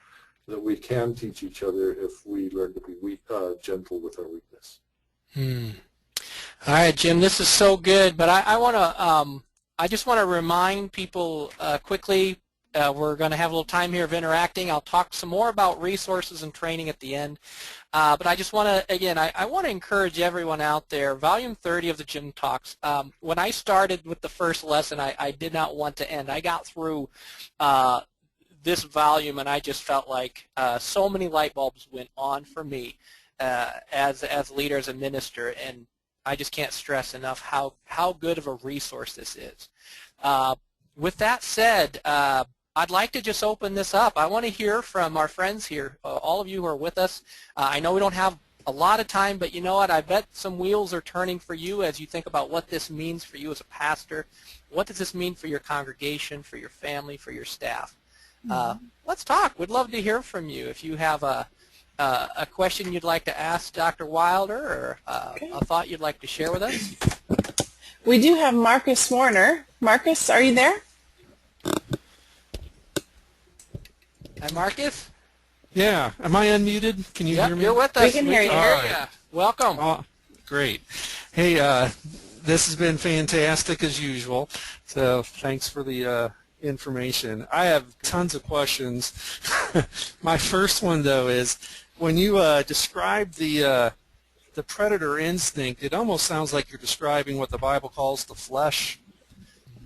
B: that we can teach each other if we learn to be gentle with our weakness.
A: All right, Jim, this is so good, but I just want to remind people quickly, we're going to have a little time here of interacting. I'll talk some more about resources and training at the end. But I just want to, again, I want to encourage everyone out there, Volume 30 of the Jim Talks, when I started with the first lesson, I did not want to end. I got through this volume, and I just felt like so many light bulbs went on for me as leader, as a minister, and I just can't stress enough how good of a resource this is. With that said, I'd like to just open this up. I want to hear from our friends here, all of you who are with us. I know we don't have a lot of time, but you know what? I bet some wheels are turning for you as you think about what this means for you as a pastor. What does this mean for your congregation, for your family, for your staff? Let's talk. We'd love to hear from you. If you have a question you'd like to ask Dr. Wilder, or a thought you'd like to share with us.
C: We do have Marcus Warner. Marcus, are you there?
A: Hi, Marcus.
D: Yeah. Am I unmuted? Can you hear me?
A: You're with us.
C: We can hear you.
A: All right. Welcome.
D: Oh, great. Hey, this has been fantastic as usual. So thanks for the information. I have tons of questions. My first one, though, is when you describe the predator instinct, it almost sounds like you're describing what the Bible calls the flesh.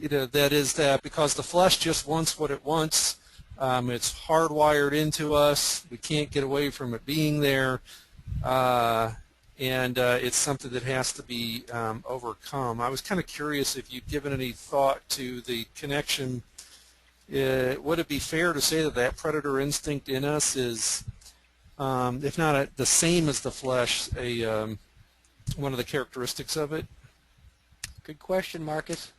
D: You know, that is that because the flesh just wants what it wants. It's hardwired into us. We can't get away from it being there, and it's something that has to be overcome. I was kind of curious if you'd given any thought to the connection. Would it be fair to say that that predator instinct in us is, if not the same as the flesh, one of the characteristics of it?
A: Good question, Marcus.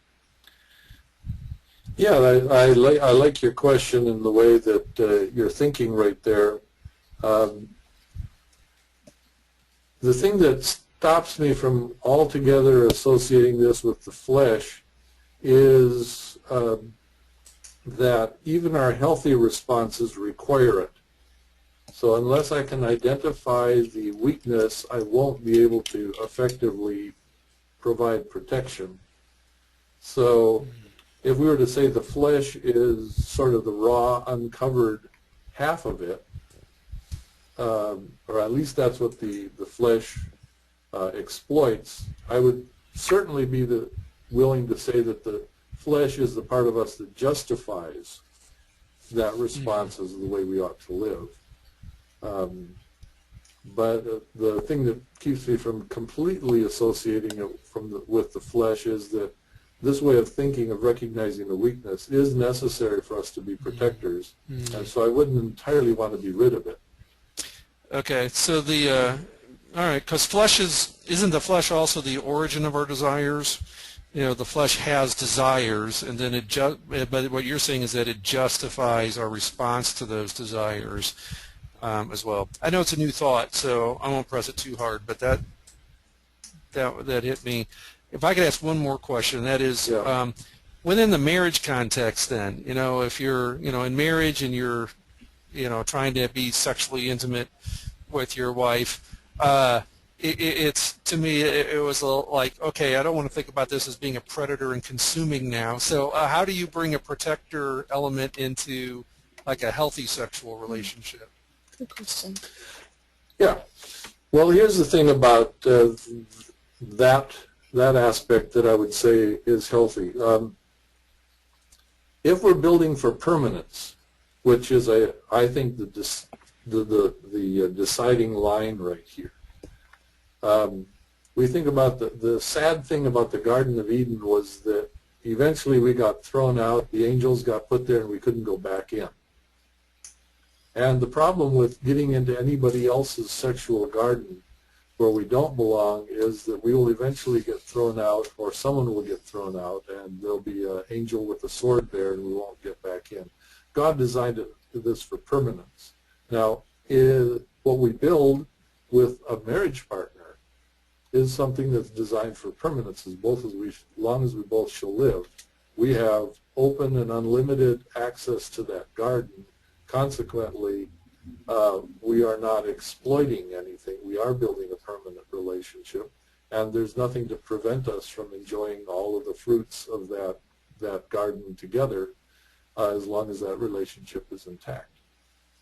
B: Yeah, I like your question and the way that you're thinking right there. The thing that stops me from altogether associating this with the flesh is that even our healthy responses require it. So unless I can identify the weakness, I won't be able to effectively provide protection. So if we were to say the flesh is sort of the raw, uncovered half of it, or at least that's what the flesh exploits, I would certainly be willing to say that the flesh is the part of us that justifies that response as the way we ought to live. But the thing that keeps me from completely associating it with the flesh is that this way of thinking of recognizing the weakness is necessary for us to be protectors, and so I wouldn't entirely want to be rid of it.
D: Okay, so all right, because isn't the flesh also the origin of our desires? You know, the flesh has desires, and then but what you're saying is that it justifies our response to those desires as well. I know it's a new thought, so I won't press it too hard, but that hit me. If I could ask one more question, that is, within the marriage context then, you know, if you're, in marriage and you're, trying to be sexually intimate with your wife, it's, to me, it was like, okay, I don't want to think about this as being a predator and consuming now. So how do you bring a protector element into, like, a healthy sexual relationship?
C: Good question.
B: Yeah. Well, here's the thing about that aspect that I would say is healthy. If we're building for permanence, which is I think the deciding line right here. We think about the sad thing about the Garden of Eden was that eventually we got thrown out, the angels got put there, and we couldn't go back in. And the problem with getting into anybody else's sexual garden where we don't belong is that we will eventually get thrown out, or someone will get thrown out, and there'll be an angel with a sword there, and we won't get back in. God designed this for permanence. Now, what we build with a marriage partner is something that's designed for permanence, as long as we both shall live. We have open and unlimited access to that garden. Consequently, we are not exploiting anything. We are building a permanent relationship, and there's nothing to prevent us from enjoying all of the fruits of that garden together as long as that relationship is intact.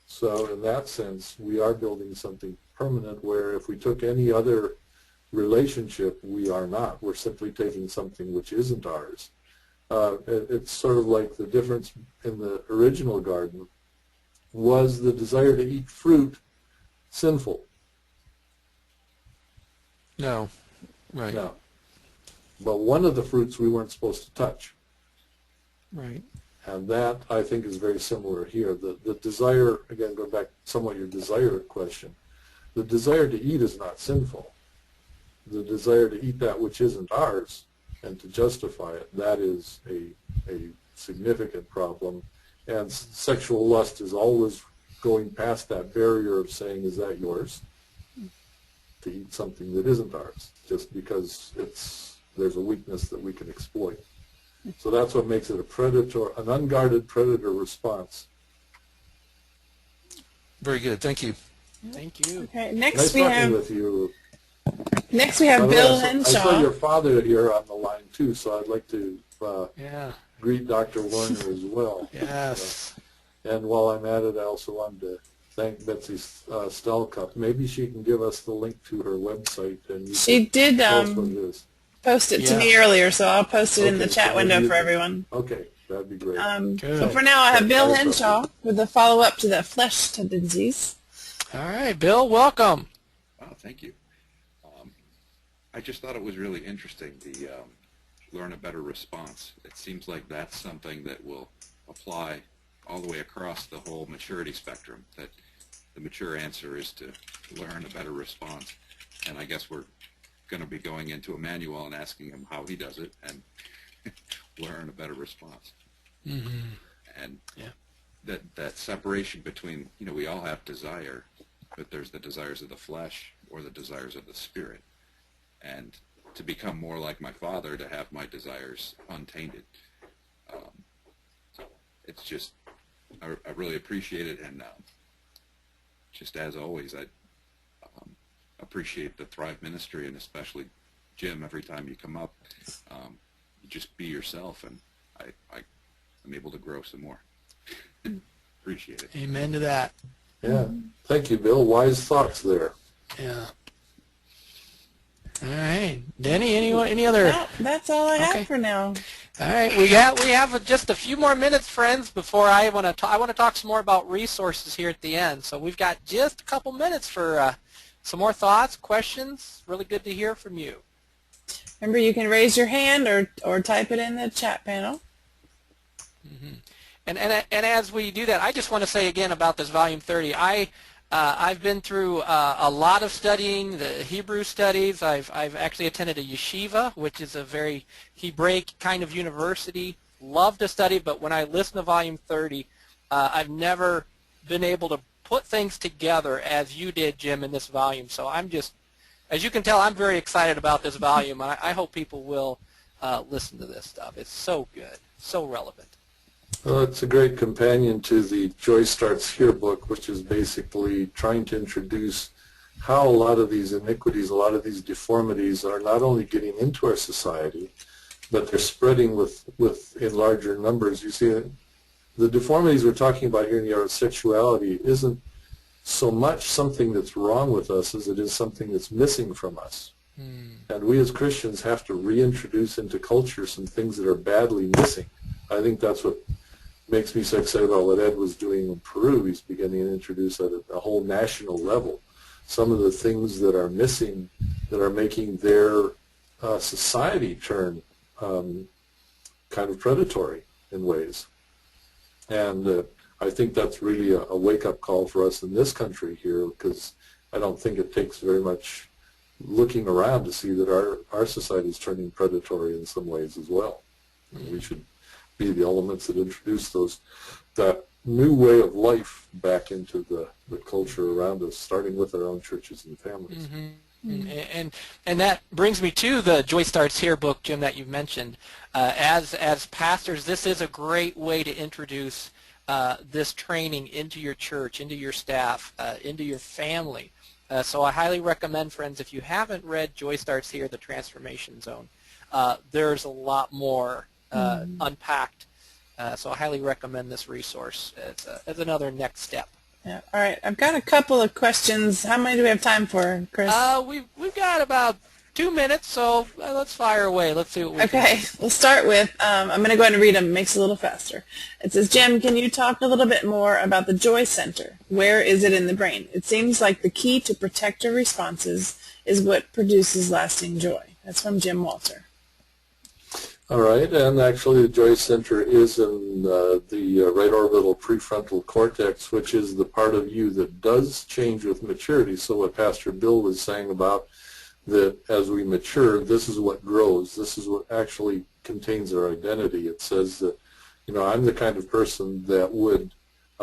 B: So in that sense, we are building something permanent, where if we took any other relationship, we are not. We're simply taking something which isn't ours. It's sort of like the difference in the original garden. Was the desire to eat fruit sinful?
D: No. Right.
B: No. But one of the fruits we weren't supposed to touch.
D: Right.
B: And that, I think, is very similar here. The desire, again, going back somewhat your desire question, the desire to eat is not sinful. The desire to eat that which isn't ours and to justify it, that is a significant problem. And sexual lust is always going past that barrier of saying, is that yours? To eat something that isn't ours, just because there's a weakness that we can exploit. So that's what makes it an unguarded predator response.
D: Very good. Thank you.
A: Thank you.
C: Okay,
B: Nice talking with you.
C: next we have
B: By the way,
C: Bill
B: I saw
C: Henshaw.
B: your father here on the line too, so I'd like to
A: Yeah.
B: greet Dr. Warner as well.
A: Yes.
B: And while I'm at it, I also wanted to thank Betsy Stelcup. Maybe she can give us the link to her website, and
C: She did
B: tell us what it is.
C: post it to
A: Yeah.
C: me earlier, so I'll post it in the
B: Okay,
C: chat
B: so
C: window
B: maybe
C: for everyone.
B: Okay, that'd be great.
A: Good.
C: So for now, I have Bill
B: Thanks,
C: Henshaw with a follow-up to the flesh tendencies.
A: All right, Bill, welcome.
E: Oh, thank you. I just thought it was really interesting, the learn a better response. It seems like that's something that will apply all the way across the whole maturity spectrum, that the mature answer is to learn a better response. And I guess we're going to be going into a manual and asking him how he does it and learn a better response.
A: Mm-hmm.
E: And
A: Yeah.
E: that separation between, we all have desire, but there's the desires of the flesh or the desires of the spirit. And to become more like my father, to have my desires untainted. It's just, I really appreciate it, and just as always, I appreciate the Thrive Ministry, and especially Jim. Every time you come up, you just be yourself, and I'm able to grow some more. Appreciate it.
A: Amen to that.
B: Yeah, thank you, Bill. Wise thoughts there.
A: Yeah. All right, Denny. Any other?
C: No, that's all I
A: Okay.
C: have for now.
A: All right, we have just a few more minutes, friends, before I want to talk some more about resources here at the end. So we've got just a couple minutes for some more thoughts, questions. Really good to hear from you.
C: Remember, you can raise your hand or type it in the chat panel.
A: Mm-hmm. And as we do that, I just want to say again about this volume 30. I've been through a lot of studying the Hebrew studies. I've actually attended a yeshiva, which is a very Hebraic kind of university. Love to study, but when I listen to volume 30, I've never been able to put things together as you did, Jim, in this volume. So I'm just, as you can tell, I'm very excited about this volume, and I hope people will listen to this stuff. It's so good, so relevant.
B: Well, it's a great companion to the Joy Starts Here book, which is basically trying to introduce how a lot of these iniquities, a lot of these deformities are not only getting into our society, but they're spreading in larger numbers. You see, the deformities we're talking about here in the area of sexuality isn't so much something that's wrong with us as it is something that's missing from us. And we as Christians have to reintroduce into culture some things that are badly missing. I think that's what makes me so excited about what Ed was doing in Peru. He's beginning to introduce at a whole national level some of the things that are missing, that are making their society turn kind of predatory in ways. And I think that's really a wake-up call for us in this country here, because I don't think it takes very much looking around to see that our society is turning predatory in some ways as well. And we should be the elements that introduce that new way of life back into the culture around us, starting with our own churches and families.
A: And that brings me to the Joy Starts Here book, Jim, that you mentioned. As pastors, this is a great way to introduce this training into your church, into your staff, into your family. So I highly recommend, friends, if you haven't read Joy Starts Here, The Transformation Zone, there's a lot more unpacked. So I highly recommend this resource as another next step.
C: Yeah. All right. I've got a couple of questions. How many do we have time for, Chris?
A: We've got about 2 minutes, so let's fire away. Let's see what we
C: Okay. We'll start with, I'm going to go ahead and read them. It makes it a little faster. It says, Jim, can you talk a little bit more about the Joy Center? Where is it in the brain? It seems like the key to protective responses is what produces lasting joy. That's from Jim Walter.
B: All right, and actually the Joy Center is in the right orbital prefrontal cortex, which is the part of you that does change with maturity. So what Pastor Bill was saying about that as we mature, this is what grows. This is what actually contains our identity. It says that, you know, I'm the kind of person that would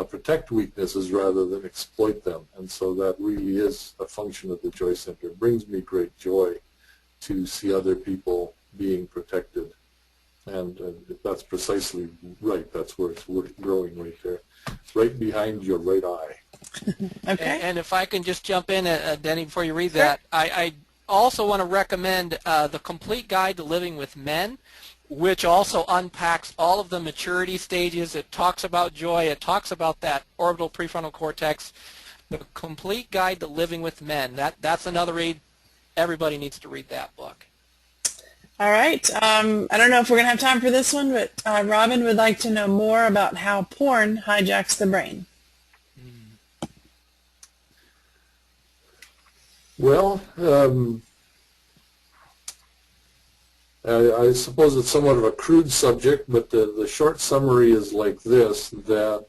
B: protect weaknesses rather than exploit them. And so that really is a function of the Joy Center. It brings me great joy to see other people being protected. And that's precisely right. That's where it's growing right there, right behind your right eye.
C: Okay.
A: And if I can just jump in, Denny, before you read that, I also want to recommend the Complete Guide to Living with Men, which also unpacks all of the maturity stages. It talks about joy. It talks about that orbital prefrontal cortex. The Complete Guide to Living with Men. That's another read. Everybody needs to read that book.
C: All right. I don't know if we're going to have time for this one, but Robin would like to know more about how porn hijacks the brain.
B: Well, I suppose it's somewhat of a crude subject, but the short summary is like this, that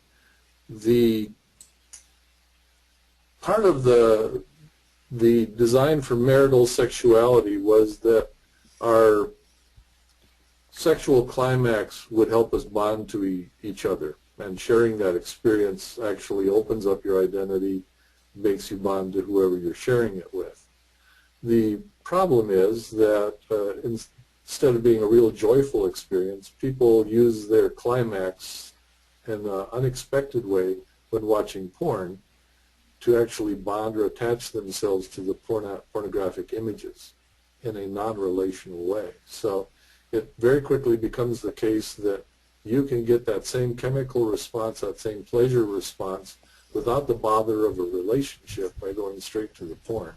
B: the part of the design for marital sexuality was that our sexual climax would help us bond to each other, and sharing that experience actually opens up your identity, makes you bond to whoever you're sharing it with. The problem is that instead of being a real joyful experience, people use their climax in an unexpected way when watching porn to actually bond or attach themselves to the pornographic images in a non-relational way. So it very quickly becomes the case that you can get that same chemical response, that same pleasure response, without the bother of a relationship by going straight to the porn.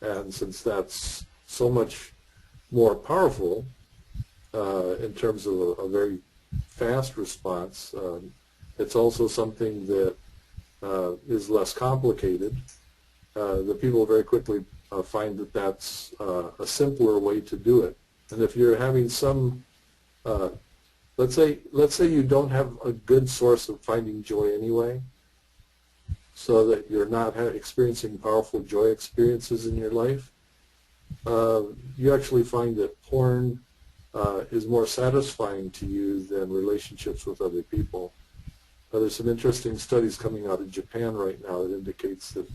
B: And since that's so much more powerful in terms of a very fast response, it's also something that is less complicated. The people very quickly find that that's a simpler way to do it. And if you're having some, let's say you don't have a good source of finding joy anyway, so that you're not experiencing powerful joy experiences in your life, you actually find that porn is more satisfying to you than relationships with other people. There's some interesting studies coming out of Japan right now that indicates that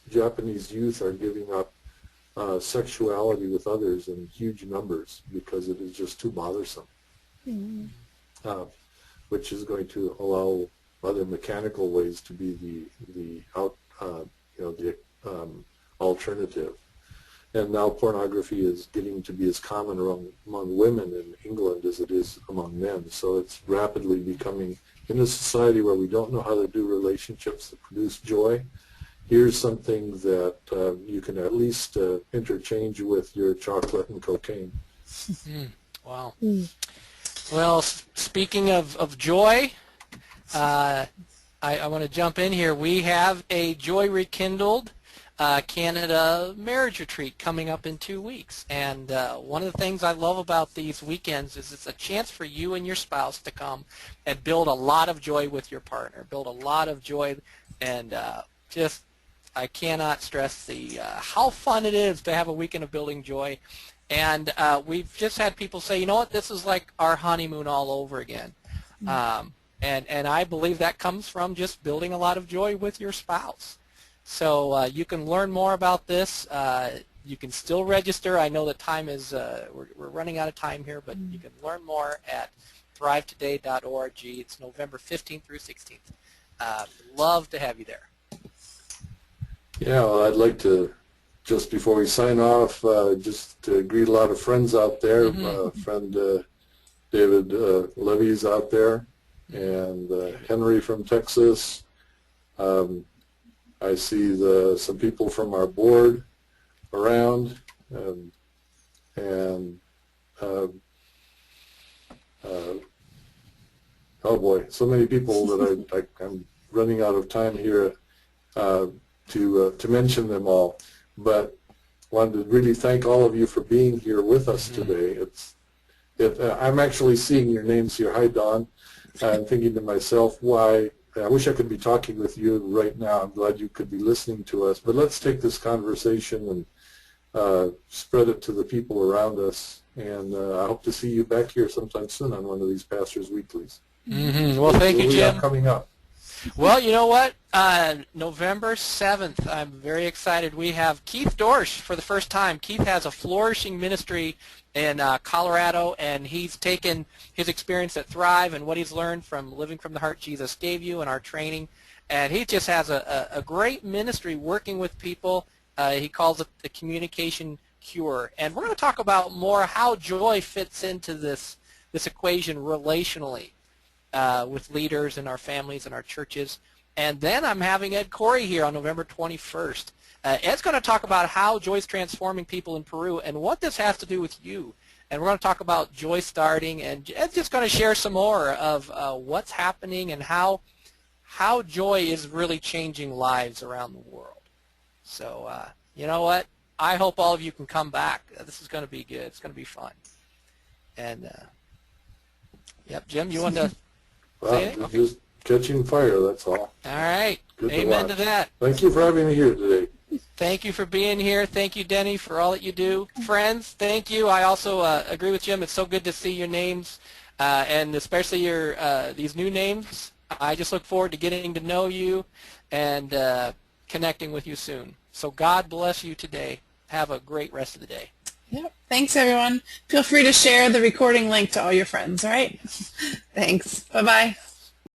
B: Japanese youth are giving up sexuality with others in huge numbers because it is just too bothersome, which is going to allow other mechanical ways to be the alternative. And now pornography is getting to be as common among women in England as it is among men. So it's rapidly becoming, in a society where we don't know how to do relationships that produce joy, here's something that you can at least interchange with your chocolate and cocaine.
A: Wow. Well, speaking of joy, I want to jump in here. We have a Joy Rekindled Canada marriage retreat coming up in 2 weeks. And one of the things I love about these weekends is it's a chance for you and your spouse to come and build a lot of joy with your partner, build a lot of joy, and just I cannot stress how fun it is to have a weekend of building joy. And we've just had people say, you know what, this is like our honeymoon all over again. And I believe that comes from just building a lot of joy with your spouse. So you can learn more about this. You can still register. I know that time is, we're running out of time here, but you can learn more at thrivetoday.org. It's November 15th through 16th. Love to have you there.
B: Yeah, well, I'd like to, just before we sign off, just to greet a lot of friends out there. Friend David Levy's out there, and Henry from Texas. I see some people from our board around, and oh boy, so many people that I'm running out of time here to mention them all. But wanted to really thank all of you for being here with us today. I'm actually seeing your names here. Hi, Don. I'm thinking to myself, why? I wish I could be talking with you right now. I'm glad you could be listening to us. But let's take this conversation and spread it to the people around us. And I hope to see you back here sometime soon on one of these Pastors Weeklies.
A: Well, thank you, Jim.
B: Coming up.
A: Well, you know what? November 7th, I'm very excited. We have Keith Dorsch for the first time. Keith has a flourishing ministry in Colorado, and he's taken his experience at Thrive and what he's learned from Living from the Heart Jesus Gave You and our training, and he just has a great ministry working with people. He calls it the communication cure, and we're going to talk about more how joy fits into this equation relationally with leaders in our families and our churches. And then I'm having Ed Corey here on November 21st. Ed's going to talk about how joy is transforming people in Peru and what this has to do with you. And we're going to talk about joy starting, and Ed's just going to share some more of what's happening and how joy is really changing lives around the world. So, you know what? I hope all of you can come back. This is going to be good. It's going to be fun. And, yep, Jim, you want to say anything? Okay.
B: Just catching fire, that's all.
A: All right.
B: Good
A: Amen to that.
B: Thank you for having me here today.
A: Thank you for being here. Thank you, Denny, for all that you do. Friends, thank you. I also agree with Jim. It's so good to see your names, and especially your these new names. I just look forward to getting to know you and connecting with you soon. So God bless you today. Have a great rest of the day.
C: Yep. Thanks, everyone. Feel free to share the recording link to all your friends, all right? Thanks. Bye-bye.